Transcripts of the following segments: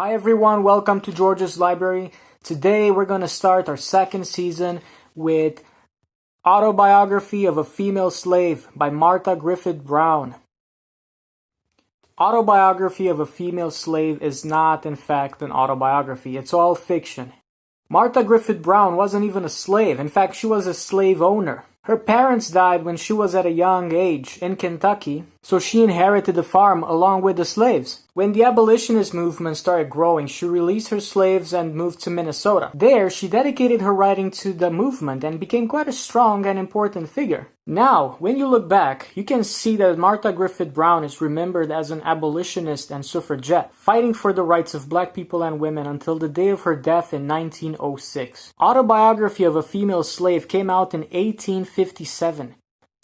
Hi everyone, welcome to George's Library. Today we're going to start our second season with Autobiography of a Female Slave by Martha Griffith Brown. Autobiography of a Female Slave is not in fact an autobiography, it's all fiction. Martha Griffith Brown wasn't even a slave, in fact she was a slave owner. Her parents died when she was at a young age in Kentucky, so she inherited the farm along with the slaves. When the abolitionist movement started growing, she released her slaves and moved to Minnesota. There, she dedicated her writing to the movement and became quite a strong and important figure. Now, when you look back, you can see that Martha Griffith Brown is remembered as an abolitionist and suffragette, fighting for the rights of black people and women until the day of her death in 1906. Autobiography of a Female Slave came out in 1857.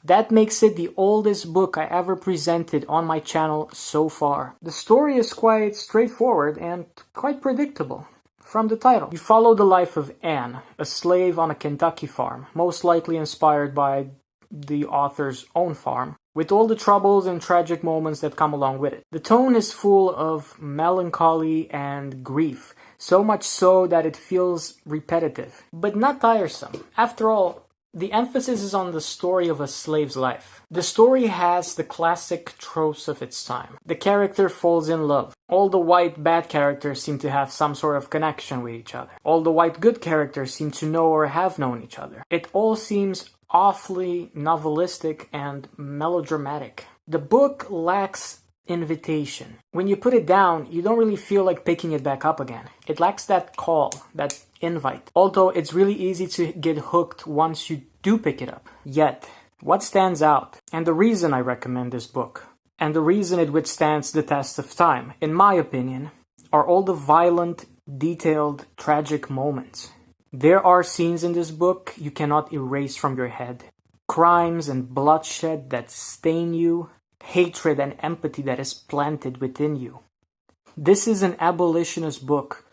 That makes it the oldest book I ever presented on my channel so far. The story is quite straightforward and quite predictable. From the title, you follow the life of Anne, a slave on a Kentucky farm, most likely inspired by the author's own farm, with all the troubles and tragic moments that come along with it. The tone is full of melancholy and grief, so much so that it feels repetitive, but not tiresome. After all, the emphasis is on the story of a slave's life. The story has the classic tropes of its time. The character falls in love. All the white bad characters seem to have some sort of connection with each other. All the white good characters seem to know or have known each other. It all seems awfully novelistic and melodramatic. The book lacks invitation. When you put it down, you don't really feel like picking it back up again. It lacks that call, that invite. Although it's really easy to get hooked once you do pick it up. Yet, what stands out, and the reason I recommend this book, and the reason it withstands the test of time, in my opinion, are all the violent, detailed, tragic moments. There are scenes in this book you cannot erase from your head. Crimes and bloodshed that stain you, hatred and empathy that is planted within you. This is an abolitionist book,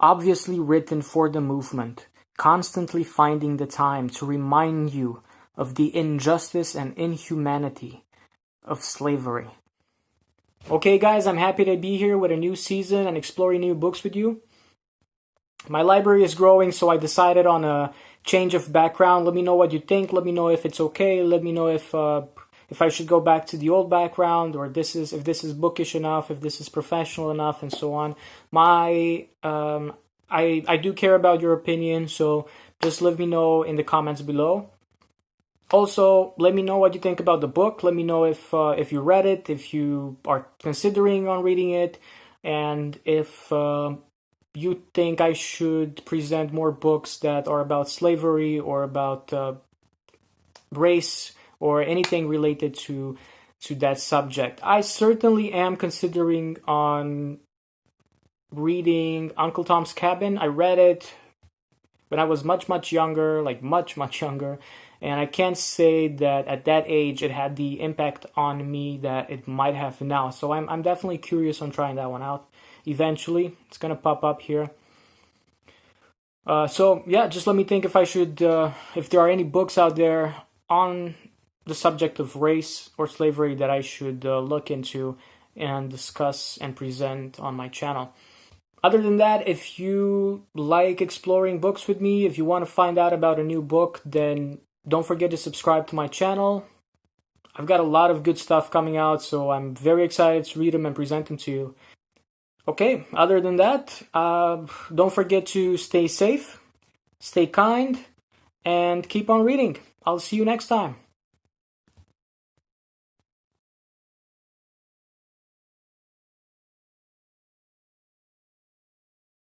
obviously written for the movement, constantly finding the time to remind you of the injustice and inhumanity of slavery. Okay guys, I'm happy to be here with a new season and exploring new books with you. My library is growing, so I decided on a change of background. Let me know what you think. Let me know if it's okay. Let me know if I should go back to the old background, or if this is bookish enough, if this is professional enough, and so on. I do care about your opinion, so just let me know in the comments below. Also, let me know what you think about the book. Let me know if you read it, if you are considering on reading it, and if you think I should present more books that are about slavery or about race or anything related to that subject. I certainly am considering on reading Uncle Tom's Cabin. I read it when I was much younger, like much younger, and I can't say that at that age it had the impact on me that it might have now. So I'm definitely curious on trying that one out. Eventually, it's gonna pop up here. So yeah, just let me think if I should, if there are any books out there on the subject of race or slavery that I should look into and discuss and present on my channel. Other than that, if you like exploring books with me, if you want to find out about a new book, then don't forget to subscribe to my channel. I've got a lot of good stuff coming out, so I'm very excited to read them and present them to you. Okay, other than that, don't forget to stay safe, stay kind, and keep on reading. I'll see you next time.